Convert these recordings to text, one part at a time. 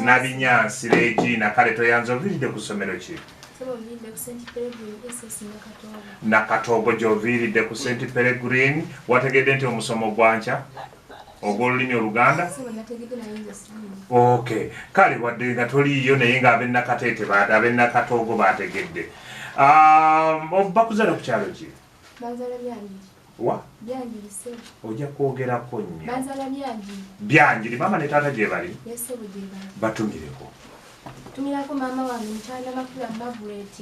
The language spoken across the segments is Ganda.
Nabinyansi Regina kale toyanza oviridde ku ssomero ki? Nakatogo gy'oviiridde ku St. Peregrine. Wategedde nti omusomo gwankya ogw'olulimi Oluganda? Okay. Kale wadde nga toliiyo naye nga ab'Nakateete ab'Nakatogo baategedde. Bakuzala ku kyalo ki? Wa? Byanjiri sebo. Ojja kwogerako nnyo. Banzala byanjiri. Byanjiri mama ne taata gye bali? Yesebo gye bali. Batumireko. Tumirako mama wange mukyala makula Margaret.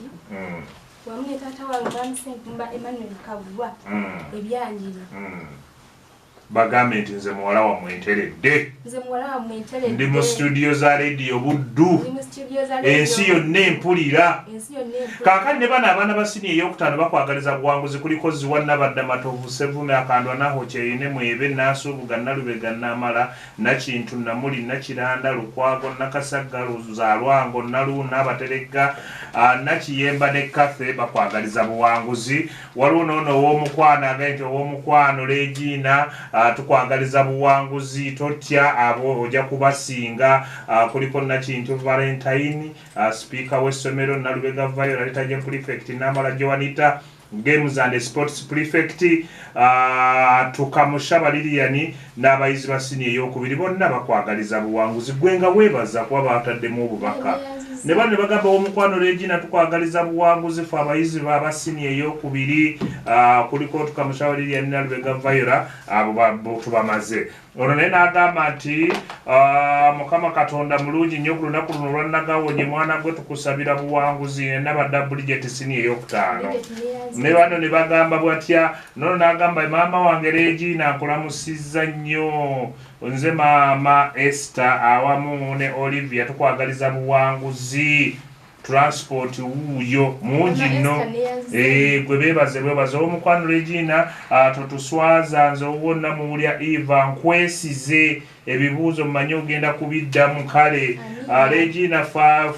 Wamu ne taata wange Mwami Senkumba Emmanuel Kavwa. Ebyanjiri. Bagambe nti nze muwala wammwe nteredde. Nze muwala wammwe nteredde. Ndi mu studio za radio Buddu. Ensi yonna empulira. Kaakati ne bano abaana ba siniya ey'okutaano bakwagaliza buwanguzi kuliko Ziwanna Badda Matovu Sevume Akandwa Naho Kyeyine Mwebe Naasubuga Nalubega Namala Nakintu Namuli Nakiranda Lukwago Nakasagga Luzalwango Naluuna Abatereka Nakiyemba ne Kathe bakwagaliza buwanguzi. Waliwo n'ono ow'omukwano agaye nti ow'omukwano Regina tukwagaliza buwanguzi totya abo ojja kubasinga. Kuliko Nakintu Valentine speaker w'essomero Nalubega Viola Letaje prefect Namala Joanita games and sports prefect tukamusha Lilian n'abayizi ba siniya ey'okubiri bonna bakwagaliza buwanguzi. Gwenga weebaza kuba bataddemu obubaka ne bano ne bagamba omukwano Regina tukwagaliza buwanguzi fe abayizi ba siniya ey'okubiri. Kuliko tukamusha Lilian Nalubega Viola abo tubamaze. Ono naye n'agamba nti Mukama Katonda mulungi nnyo ku lunaku luno olwannagawonye mwana gwe tukusabira buwanguzi nabadda Bridget siniya ey'okutaano. Ne bano ne bagamba bwatya. Nono n'agamba maama wange Regina nkulamusizza nnyo. Nze maama Esther awamu ne Olivia tukwagaliza buwanguzi. Transport wuuyo mungi nno gwe beebaze omukwano Regina totuswaza nze owonna muwulya Eva nkwesize ebibuuzo mmanyi ogenda kubiddamu kale. Regina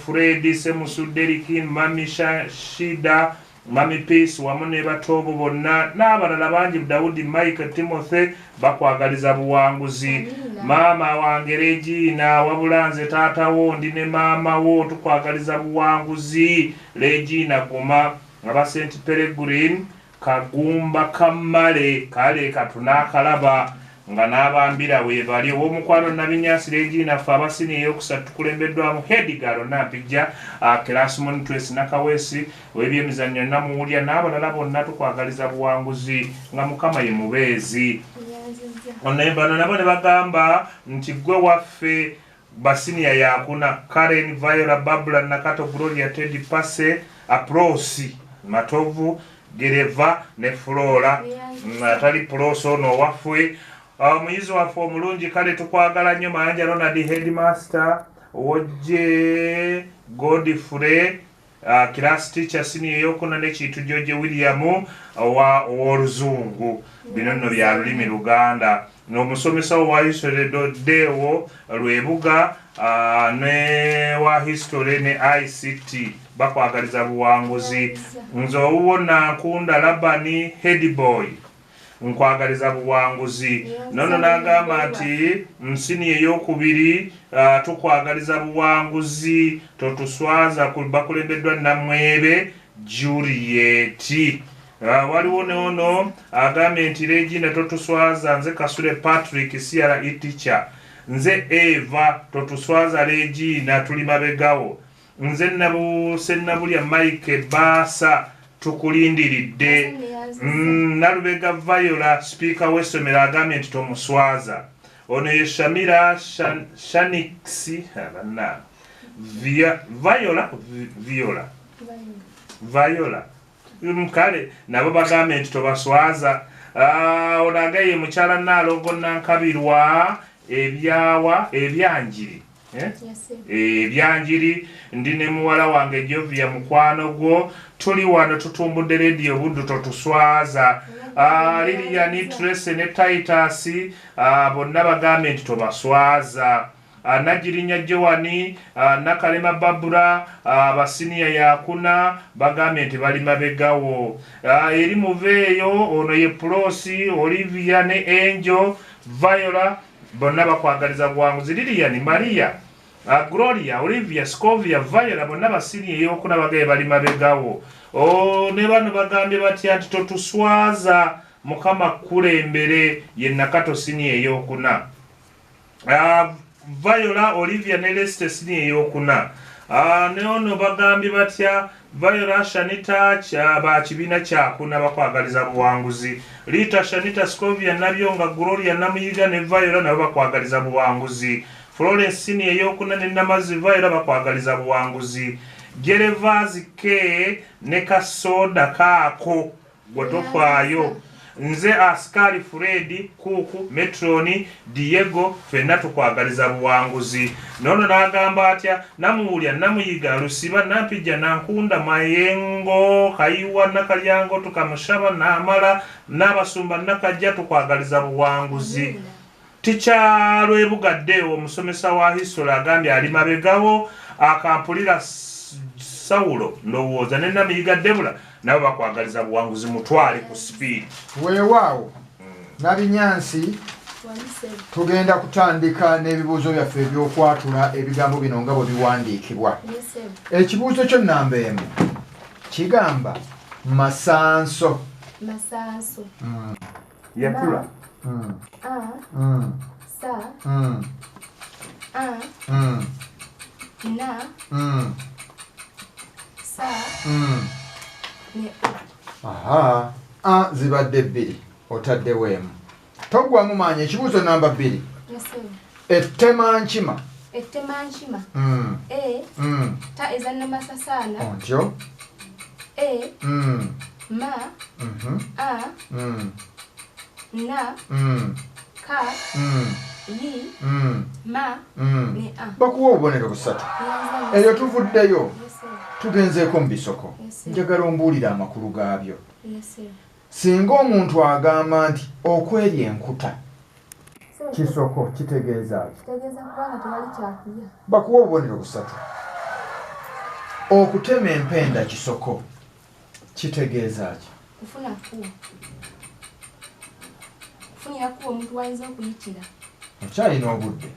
Fred Semusuderikin Mami Shida Mami Peace wamu ne batobo bonna n'abalala bangi Daudi Mike Timothy bakwagaliza buwanguzi. Maama wange Regina wabula nze taata wo ndi ne maama wo tukwagaliza buwanguzi. Regina Guma aba St. Peregrine Kagumba Kamale kale katunaakalaba nga n'abambira weebali. Ow'omukwano Nabinyansi Regina fe abasiniya ey'okusatu tukulembeddwamu Hedigalo Nampijja Kerasmon Trace Nakawesi w'ebyemizannyo Namuwulya n'abalala bonna tukwagaliza buwanguzi nga Mukama ye mubeezi. Bano nabo ne bagamba nti gwe waffe basiniya yakuna Karen Viola Babula Nakato Gloria Teddy Pase Aprosi Matovu Gereva ne Flora atali Proso no waffe. Muyizi waffe omulungi kale tukwagala nnyo Mayanja Ronald Headmaster Wojje Godfrey class teacher siniya ey'okuna ne Kintu George William ow'Oluzungu. Bino nno bya lulimi Luganda. N'omusomesa wa history Dewo Lwebuga ne wa history ne ICT bakwagaliza buwanguzi. Nze owuwo Nankunda Labani Headboy nkwagaliza buwanguzi. Nono n'agamba nti nsiniya ey'okubiri tukwagaliza buwanguzi totuswaza bakulembeddwa Namwebe Juliet. Waliwo n'ono agambye nti Regina totuswaza nze Kasule Patrick CRE teacher. Nze Eva totuswaza Regina tuli mabegawo. Nze Sennabulya Mike Baasa tukulindiridde. Nalubega Viola speaker w'essomero agambye nti tomuswaza. Ono ye Shamira Shaniksi abanna Viola kale nabo bagambye nti tobaswaza. Ono agaye mukyala Nalongo Nankabirwa ebyanjiri ebyanjiri ndi ne muwala wange Jovia mukwano gwo tuli wano tutumbudde radio Buddu totuswaza. Lilian Trace ne Titus bonna bagambye nti tobaswaza. Nagirinya Joani Nakalema Babura abasiniya yakuna bagambye nti bali mabegawo. Eri muveeyo ono ye Prosi Olivia ne Angel Viola bonna bakwagaliza buwanguzi. Lilian Maria Gloria, Olivia, Scovia, Viola bonna basini eyokuna bagaye bali mabegawo. Ne bano bagambye bati ati totuswaza Mukama kulembere ye Nakato sini eyokuna. Viola, Olivia ne Leste sini eyokuna. Ne ono bagambye batya Viola Shanita ba kibiina kyakuna bakwagaliza buwanguzi. Rita Shanita Scovia Nabyonga Gloria Namuyiga ne Viola nabo bakwagaliza buwanguzi. Florence sini eyokuna ne Namazi Viola bakwagaliza buwanguzi. Gerevazi ke ne kasoda kaako gwetofaayo. Nze Askari Freddy Kuku Metroni Diego fenna tukwagaliza buwanguzi. Nono nagamba atya Namuwulya Namuyiga Lusiba Nampija Nankunda Mayengo Kayiwa Nakalyango Tukamushaba Namala Nabasumba Nakajja tukwagaliza buwanguzi. Ticha Lwebugadde omusomesa wa history agambye ali mabegawo akampulira Saulo ndowooza ne Namuyiga Debula nabo bakwagaliza buwanguzi mutwale ku speed. Weewaawo Nabinyansi tugenda kutandika n'ebibuuzo byaffe ebyokwatula ebigambo bino nga bwe biwandiikibwa. Ekibuuzo kyo nnamba emu kigamba masanso. Yakula. Aha, zibadde bbiri otaddewo emu. Toggwamu maanyi. Ekibuuzo namba 2. Ettemankima. Ta ezanna masasaana. Ontyo. Ma. Na. Ka. Yi. Ma. Ne a. Bakuwa obubonero busatu. Eyo tuvuddeyo. Tugenzeeko mu bisoko. Njagala ombuulira amakulu gaabyo. Singa omuntu agamba nti okwerya enkuta kisoko kitegeeza ki? Bakuwa obubonero busatu. Okutema empenda kisoko kitegeeza ki? Kufunira kuwa omuntu wayinza okuyitira. Okyalina obudde.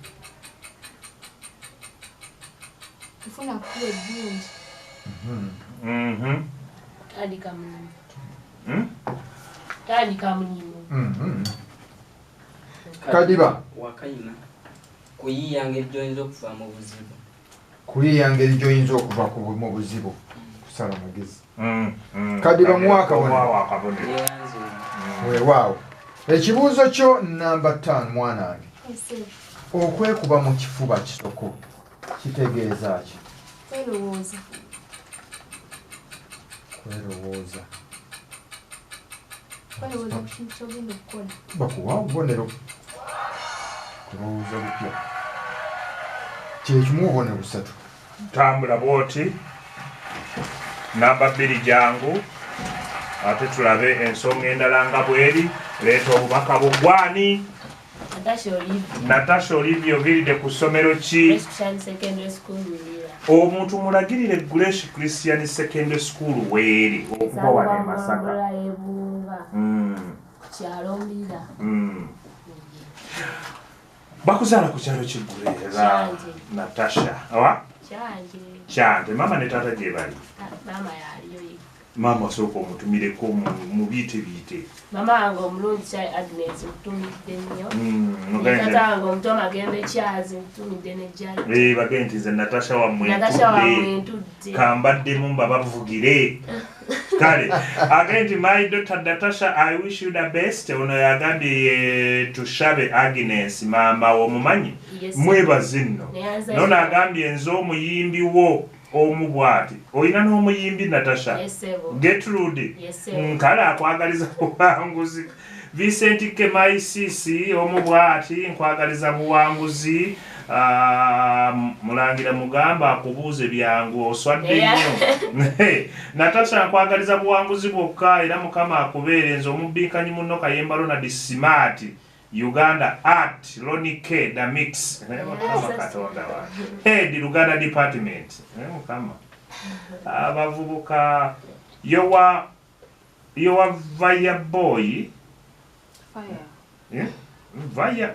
Kufuna kuwa eddungi. Tandika mulimu. Kadiba. Wakayina. Kuyiiya ngeri gy'oyinza okuva mu buzibu. Kuyiiya ngeri gy'oyinza okuva mu buzibu. Kusala magezi. Kadiba mwaka Yeyanze. Weewaawo. Ekibuuzo kyo namba 5 mwanange. Okwekuba mu kifuba kisoko kitegeeza ki? Kwerowooza. Kwerowooza. Kwerowooza ku kintu ky'ogenda okukola. Bakuwa obubonero. Kurowooza butya. Kye kimu obubonero busatu. Tambula bw'oti. Namba 2 jangu. Ate tulabe ensonga endala nga bweri. Leeta obubaka bugwani. Natasha Olivia oviridde ku ssomero ki? Omuntu mulagirire Grace Christian Secondary School weeri okuba wano e Masaka. Bakuzaala ku kyalo Kigulera. Natasha. Awa? Kyante. Mama ne taata gye bali? Mama sooka omutumireko mu biite. Mama wange omulungi kyali Agnes mutumidde nnyo. Taata wange omuto Magembe Charles mutumidde ne Jali. Bagende nti nze Natasha wammwe ntudde. Kambaddemu mbabavugire. Kale, agenti my daughter Natasha, I wish you the best. Ono yagambye Tushabe Agnes mama omumanyi. Mwebaze nno. Nono agambye nze omuyimbi wo omubwati. Oyina n'omuyimbi Natasha. Gertrude. Kale akwagaliza buwanguzi. Vincent Kemaisisi omubwati nkwagaliza buwanguzi. Mulangira mugamba akubuuze byangu oswadde nnyo. Natasha nkwagaliza buwanguzi bwokka era Mukama akubeere nze omubbiikanyi munno Kayemba Ronald Smart Uganda Art Ronike da Mix. Mukama Katonda wa Head Luganda Department. Mukama abavubuka yowa Vaya Boy. Vaya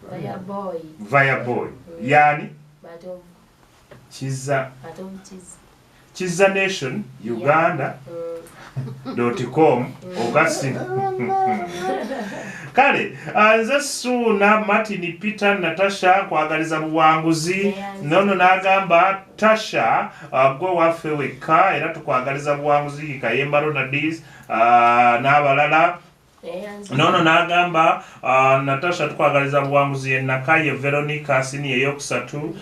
Vaya boy. Vaya Boy. Yani? Kizza Nation Uganda .com Augustine. Kale nze Suna Martin Peter Natasha kwagaliza buwanguzi nono n'agamba Tasha gwe waffe wekka era tukwagaliza buwanguzi Kayembaro na Diz n'abalala. Nono n'agamba Natasha tukwagaliza buwanguzi Nakaye Veronica Sini eyokusatu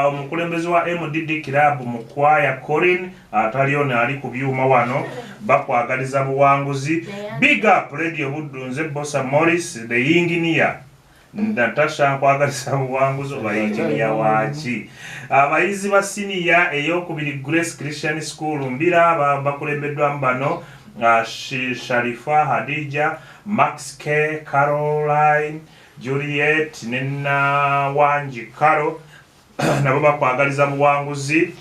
omukulembeze wa MDD Club Mukwaya Corin ataliona ali ku byuma wano bakwagaliza buwanguzi. Big up Radio Budunze Bossa Morris the engineer Natasha kwagaliza buwanguzi oba engineer wachi. Abayizi ba senior eyokubiri Grace Christian School Mbira bakulembeddwa mbano Sharifa Hadija Max K Caroline Juliet Nena Wanji Karo nabo bakwagaliza buwanguzi.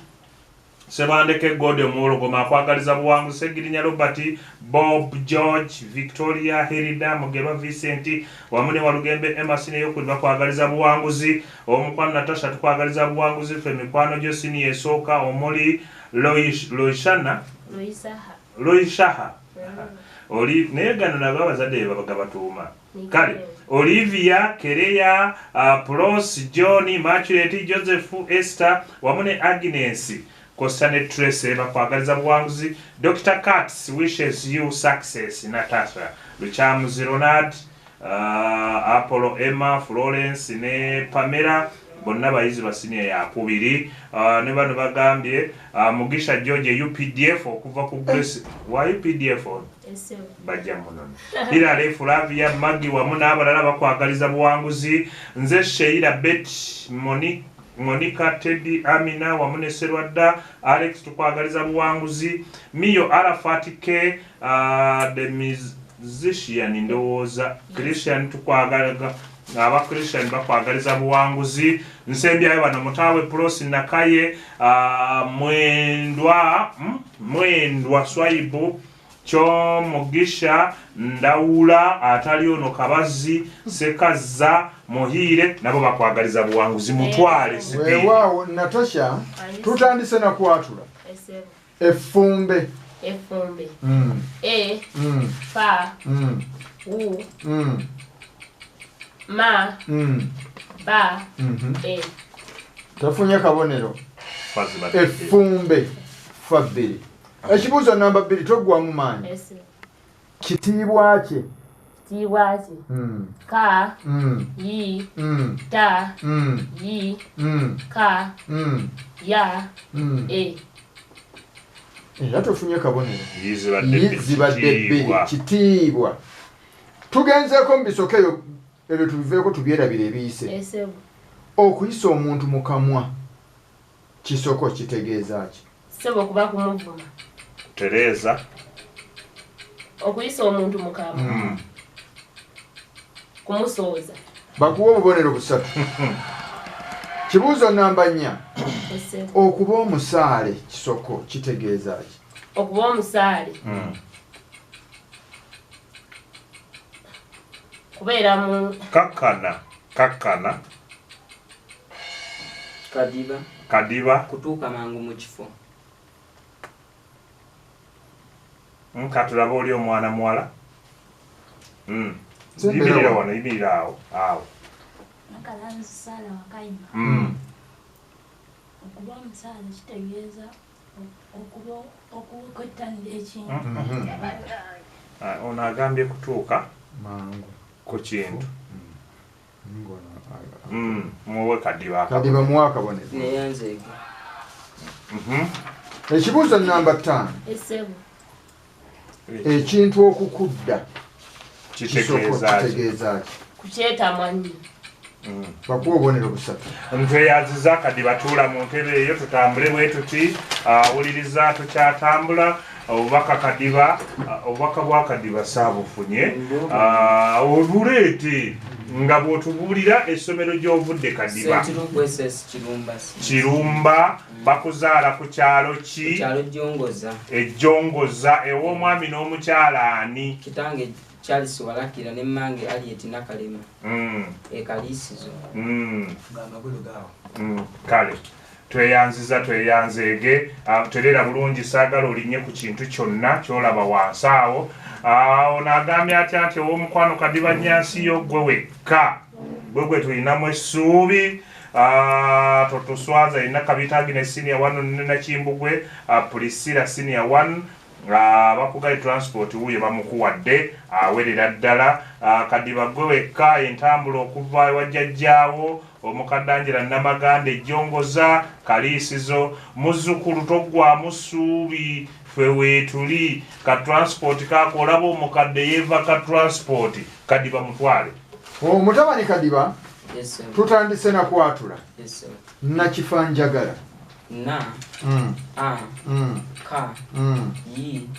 Sebandeke Gode Mulogo makwagaliza buwanguzi. Segirinya Robert Bob George Victoria Herida Mugerwa Vincent wamune Walugembe Emerson yokuli bakwagaliza buwanguzi. Omukwano Natasha tukwagaliza buwanguzi. Femikwano Josini Esoka omuli Loishaha oli negana nabo abazadde babagabatuuma. Kale Olivia Kereya Pros John Immaculate Joseph Esther wamune Agnes Kostane Trace bakwagaliza buwanguzi. Dr. Katz wishes you success Natasha. Luchamuzi Ronald Apollo Emma Florence ne Pamela bonna bayizi basine yakubiri. Ne bano bagambye Mugisha George UPDF okuva ku Grace wa UPDF bajja munono. Hilary Flavia Magi wamu n'abalala bakwagaliza buwanguzi. Nze Sheila Bet Monica Teddy Amina wamu ne Serwadda Alex tukwagaliza buwanguzi. Miyo Arafat K the musician ndowooza Christian tukwagaliza Christian bakwagaliza buwanguzi. Nsembyayo bano mutawe Prosi Nakaye mwendwa Swaibu Cho Mugisha Ndawula atali ono Kabazi Sekaza Muhire nabo bakwagaliza buwanguzi mutwale sibi. Wewa Natasha tutandise na kuatula efumbe fa u ma ba tafunya kabonero efumbe fabiri. Ekibuuzo namba 2 togwamu maanyi. Kitiibwa kye ka yi ta yi ka ya era tofunye kabonero. Zibadde bbiri kitiibwa. Tugenzeeko mu bisokeyo ebyo tubiveeko tubyerabira ebiyise. Okuyisa omuntu mu kamwa kisoko kitegeeza ki? Sebo kuba kumuvuma. Tereza okuyisa omuntu mu kamwa kumusooza. Bakuwa obubonero busatu. Kibuuzo namba 4 okuba omusaale kisoko kitegeeza ki? Okuba omusaale kubeera mu kakana kadiba kutuuka mangu mu kifo. Katulaba oli omwana muwala. Yimirira wano, yimirira awo. Nakalanzi Sala Wakayima. Okuba omusaale kitegeeza okukwettanira ekintu. Ono agambye kutuuka mangu ku kintu. Muwe kadiba muwa akabonero. Neyanzeege. Ekibuuzo namba 5 ekintu okukudda kitegeeza ki? Kukyetamanyi. Bakuwa obubonero busatu. Ntweyaziza kadiba tuula mu ntebe eyo tutambule bwe tuti awuliriza tukyatambula. Obubaka kadiba obubaka bwa kadiba saabufunye obuleete nga bw'otubuulira essomero gy'ovudde kadiba Kirumba bakuzaala ku kyalo ki? Ejjongoza ew'omwami n'omukyala ani? Kitange Charles Walakira ne mmange Aliet Nakalema ekaliisizo kale tweyanzeege terera bulungi saagala olinye ku kintu kyonna kyolaba wansi awo. Ono agambye atya nti ow'omukwano Kadiba Nyansiyo gwe wekka gwe tulinamu essuubi. Totuswaza alina Kabitaagine senior 1 Nakimbugwe Priscilla senior 1 bakugaye transport wuye bamukuwadde awerera ddala. Kadiba gwe wekka entambula okuva ewajjajjaawo omukaddanjira Namaganda ejjongoza Kaliisizo muzzukulu toggwamu ssuubi ffe weetuli ka transport kaako olaba omukadde yeeva ka transport Kadiba mutwale omutabani Kadiba. Yes sir. Tutandise na kwatula. Yes sir. Nakifa njagala. Na ka yi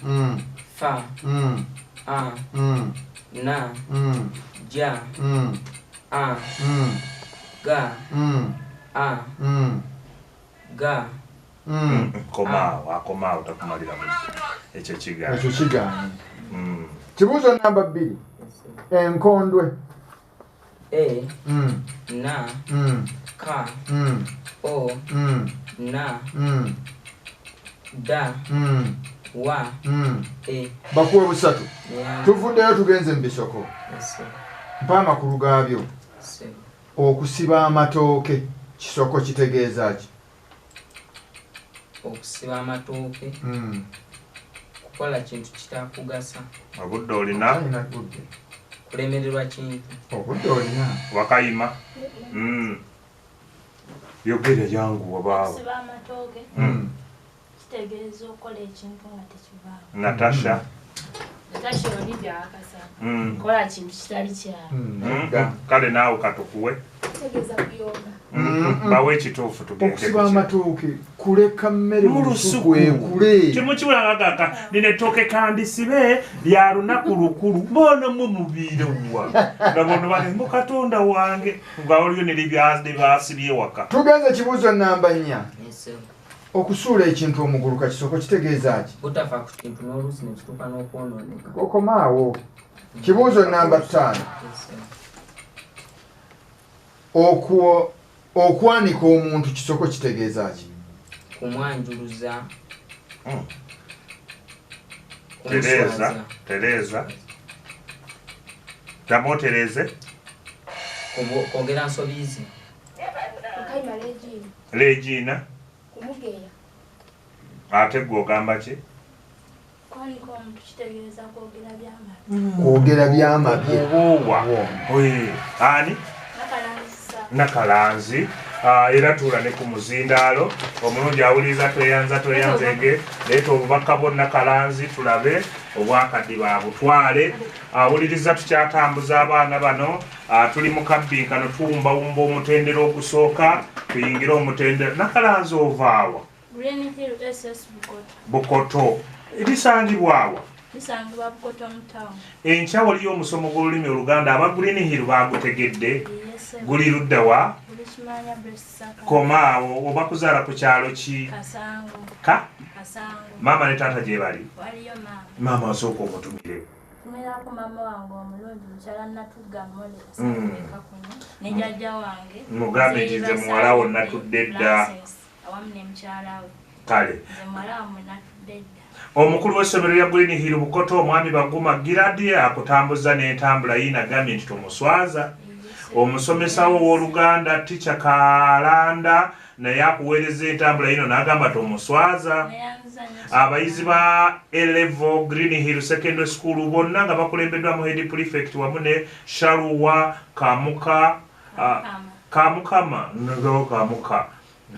fa na ja ga ga Komaawo takumalira ekyo kigaana. Kibuuzo namba 2. Enkondwe. Na ka o na da wa bakuwe busatu. Tuvuddeyo tugenze mu bisoko. Mpa amakulu gaabyo. Okusiba amatooke kisoko kitegeeza ki? Okusiba amatooke kukola kintu kitakugasa. Obudde olina kulemererwa kintu. Obudde olina wakayima. Yogera jangu wabaawo. Okusiba amatooke kitegeeza okola ekintu nga tekivaawo. Natasha oli byakasa kola kintu kitali kyawe. Kale naawe katukuwe Kitegeeza kuyomba. bawe ekituufu tugende. Okusiba amatooke kuleka mmere mu lusuku ekule. Temukiwulangagaka nina ettooke kandisibe lya lunaku lukulu mbona mu mubiirewa nga bono banembo Katonda wange nga olyo ne baasibye waka. Tugenze kibuuzo namba 4. Yes sir. Okusuula ekintu omuguluka kisoko kitegeeza ki? Butafa ku kintu n'oluusi ne kituuka n'okwonooneka. Okomaawo. Kibuuzo namba 5. Okwanika omuntu kisoko kitegeeza ki? Kumwanjuluza. Tereza. Tamotereze. Kwogera nsobiizi. Okayima Regina. kumugeya. Ate gwe ogamba ki? Kwanika omuntu kitegeeza kwogera by'amabye. Kwogera by'amabye. Ani? Nakalanzi. Era tuula ne ku muzindaalo omulungi awuliriza tweyanzege leeta obubaka bwonna Kalanzi tulabe obwakaddiba abutwale. Awuliriza tukyatambuza abaana bano tuli mu Akabbinkano tuwumbawumba omutendera ogusooka tuyingire omutendera. Nakalanzi ovaawa? Bukoto. Ebisangibwawa? Bisangibwa Bukoto mu town. Enkya waliyo omusomo gw'olulimi Oluganda aba Green Hill baagutegedde? Guli ludda wa? Komaawo oba kuzaala ku kyalo ki? Kasango. Maama ne taata gye bali? Waliyo Maama asooka omutumire. Tumirako maama wange omulungi mukyala Natugga Mole ne jjajja wange. Mugambe nti nze muwala wo natudde dda. Awamu ne mukyala we. Kale. Nze muwala wammwe natudde dda. Omukulu w'essomero lya Green Hill Bukoto omwami Baguma Giradi akutambuza n'entambula yiina agambye nti tomuswaza. Omusomesa wo w'Oluganda Teacher Kalanda naye akuweereza entambula yino n'agamba tomuswaza. Abayizi ba A-Level Green Hill Secondary School bonna nga bakulembeddwa mu head prefect wamu ne Shaluwa Kamukama ngao Kamuka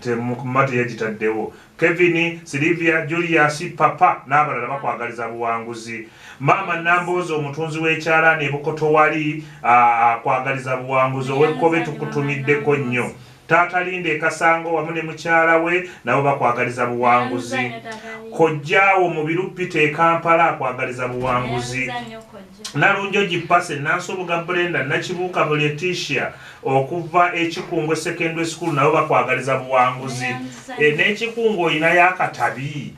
temumati yagitaddewo. Kevin, Silvia, Julius, Papa n'abalala bakwagaliza buwanguzi. Maama Nambozi omutunzi w'ekyalaani e Bukoto wali akwagaliza buwanguzi ow'ekkobe tukutumiddeko nnyo. Taata Linde Kasango wamu ne mukyala we nabo bakwagaliza buwanguzi. Kojjaawo mu Birupita e Kampala akwagaliza buwanguzi. Nalunjogi Pase Nansobuga Brenda Nakibuuka Letitia okuva eKikungwe Secondary School nabo bakwagaliza buwanguzi. N'Ekikungwe oyinayo akatabi.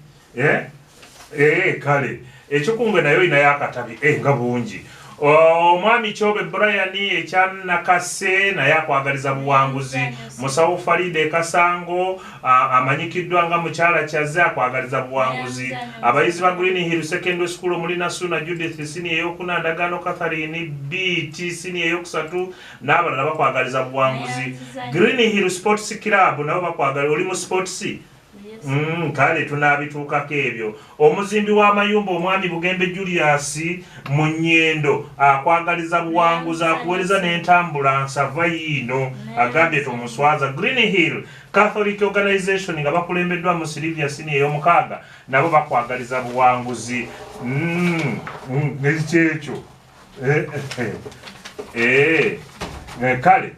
Kale. Ekikungwe nayo inayo akatabi nga bungi. omwami Kyobe Brian ekyanakase naye akwagaliza buwanguzi. Musawo Faride Kasango amanyikiddwa nga mukyala kyaze akwagaliza buwanguzi. Abayizi ba Green Hill Secondary School mulina Suna Judith sini eyokuna Ndagano Catherine BT sini eyokusatu n'abalala bakwagaliza buwanguzi. Green Hill Sports Club nabo bakwagaliza oli mu sports. Kale tunabituukako ebyo. Omuzimbi w'amayumba omwami Bugembe Julius Munyendo akwagaliza buwanguzi akuweereza n'entambulansa vayino agambye tomuswaza. Green Hill Catholic Organization nga bakulembeddwa mu Silvia sini ey'omukaaga nabo bakwagaliza buwanguzi. Ekyekyo kale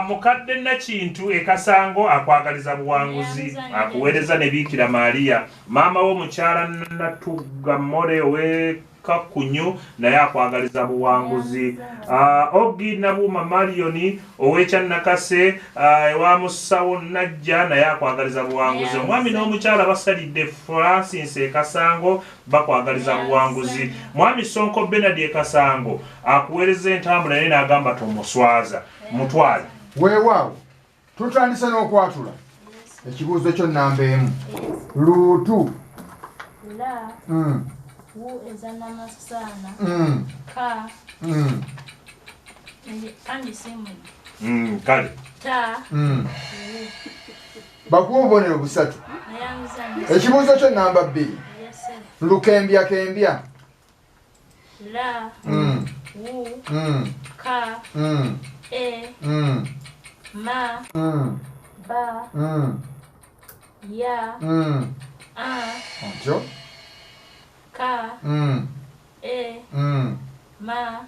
mukadde Nakintu Ekasango akwagaliza buwanguzi akuweereza ne Biikira Maria. Maama wo mukyala Natuga More Kakunyu naye akwagaliza buwanguzi. Ogi Nabuuma Marioni ow'Ekyannakase ewa Musawo Najja naye akwagaliza buwanguzi. Omwami n'omukyala basalidde Francis Ekasango bakwagaliza buwanguzi. Mwami Sonko Bernard Ekasango akuweereza entambula naye n'agamba tomuswaza mutwale. Weewaawo tutandise n'okwatula ekibuuzo kyo nnamba emu. Luutu wu ezanamasana ka andisimuli kale bakuwa obubonero busatu. Ekibuuzo kyo nnamba bbiri. Lukembya kembya la wu ka e ma ba ya otyo ka e ma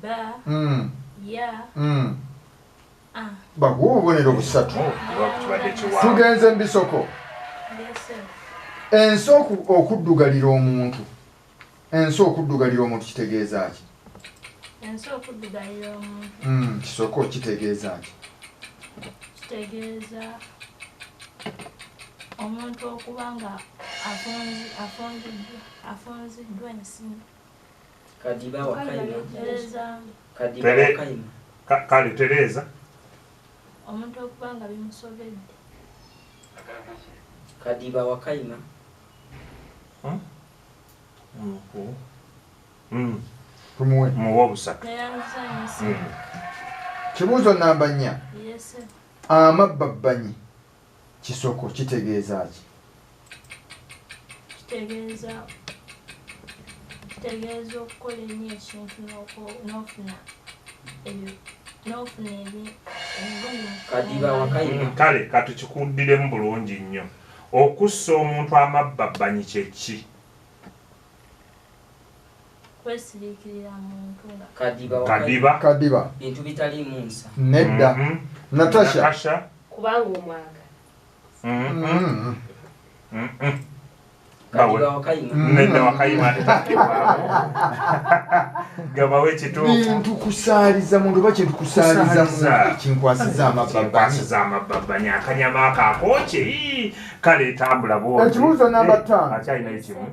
ba ya bakuwa obubonero busatu. Tugenze mbisoko. Ensi okuddugalira omuntu. Ensi okuddugalira omuntu kitegeeza ki? Ensi okuddugalira omuntu kisoko kitegeeza ki? Kitegeeza omuntu okuba nga afunziddwa ensimu. Kadiba Wakayima. Kale Tereza. Omuntu okuba nga bimusobedde. Kadiba Wakayima. Tumuwe muwa busatu. Kibuuzo nnamba 4. Amabbabbanyi kisoko kitegeeza ki? Kitegeeza okukola ennyo ekintu n'ofuna Kadiba Wakayima. Kale katukikuddiremu bulungi nnyo. Okussa omuntu amabbabbanyi kye ki? Kwesiriikirira muntu nga Kadiba bintu bitali munsa. Nedda. Natasha kubanga omwaga. Kadiba Wakayima. Nedda Wakayima gabawe ekituufu. Bintu kusaaliza muntu oba kintu kusaaliza muntu kinkwasiza amabbabbanyi akanyama akakookye kale etambula bwoti. Ekibuuzo nnamba 5. Akyalina ekimu.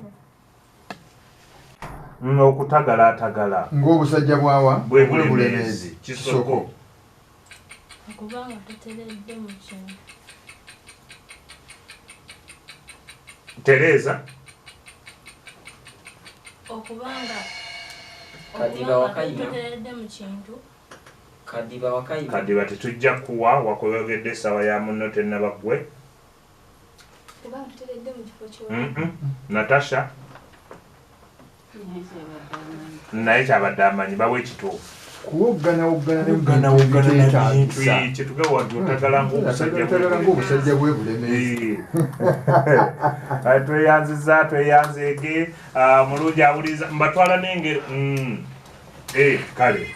Okutagala ng'obusajja bwawa bwe bulemeezi kisoko. okubanga toteredde mu kintu. Tereza. Okubanga Kadiba Wakayima. toteredde mu kintu. Kadiba Wakayima. Kadiba tetujja kuwa wakweyogedde essaawa ya munno tennabagwe. Okubanga toteredde mu kifo ky'omuntu. Natasha. Naye kyabadde amanyi bawe ekituufu. kuwoggana nebintu kyetugawa otagala ng'obusajja bwe bulemeezi. Tweyanzeege mulungi awuliriza mbatwala n'engero kale